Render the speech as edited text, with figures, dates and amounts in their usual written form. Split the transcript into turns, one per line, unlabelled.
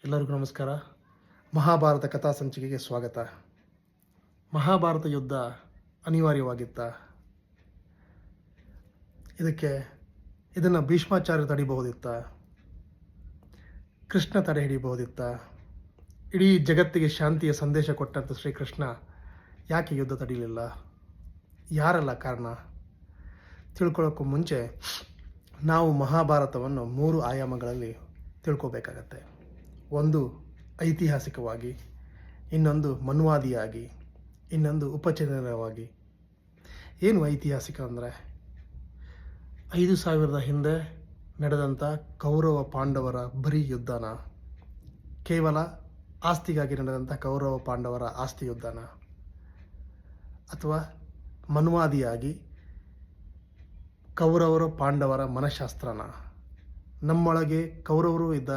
ಎಲ್ಲರಿಗೂ ನಮಸ್ಕಾರ. ಮಹಾಭಾರತ ಕಥಾ ಸಂಚಿಕೆಗೆ ಸ್ವಾಗತ. ಮಹಾಭಾರತ ಯುದ್ಧ ಅನಿವಾರ್ಯವಾಗಿತ್ತ? ಇದನ್ನು ಭೀಷ್ಮಾಚಾರ್ಯ ತಡಿಬಹುದಿತ್ತ? ಕೃಷ್ಣ ತಡೆ ಹಿಡಿಬಹುದಿತ್ತ? ಇಡೀ ಜಗತ್ತಿಗೆ ಶಾಂತಿಯ ಸಂದೇಶ ಕೊಟ್ಟಂಥ ಶ್ರೀಕೃಷ್ಣ ಯಾಕೆ ಯುದ್ಧ ತಡೀಲಿಲ್ಲ? ಯಾರೆಲ್ಲ ಕಾರಣ? ತಿಳ್ಕೊಳ್ಳೋಕ್ಕೂ ಮುಂಚೆ ನಾವು ಮಹಾಭಾರತವನ್ನು 3 ಆಯಾಮಗಳಲ್ಲಿ ತಿಳ್ಕೋಬೇಕಾಗತ್ತೆ. ಒಂದು ಐತಿಹಾಸಿಕವಾಗಿ, ಇನ್ನೊಂದು ಮನ್ವಾದಿಯಾಗಿ, ಇನ್ನೊಂದು ಉಪಚರಿತವಾಗಿ. ಏನು ಐತಿಹಾಸಿಕ ಅಂದರೆ 5000 ಹಿಂದೆ ನಡೆದಂಥ ಕೌರವ ಪಾಂಡವರ ಬರೀ ಯುದ್ಧನ, ಕೇವಲ ಆಸ್ತಿಗಾಗಿ ನಡೆದಂಥ ಕೌರವ ಪಾಂಡವರ ಆಸ್ತಿ ಯುದ್ಧನ, ಅಥವಾ ಮನ್ವಾದಿಯಾಗಿ ಕೌರವರು ಪಾಂಡವರ ಮನಃಶಾಸ್ತ್ರನ, ನಮ್ಮೊಳಗೆ ಕೌರವರು ಇದ್ದಾರೆ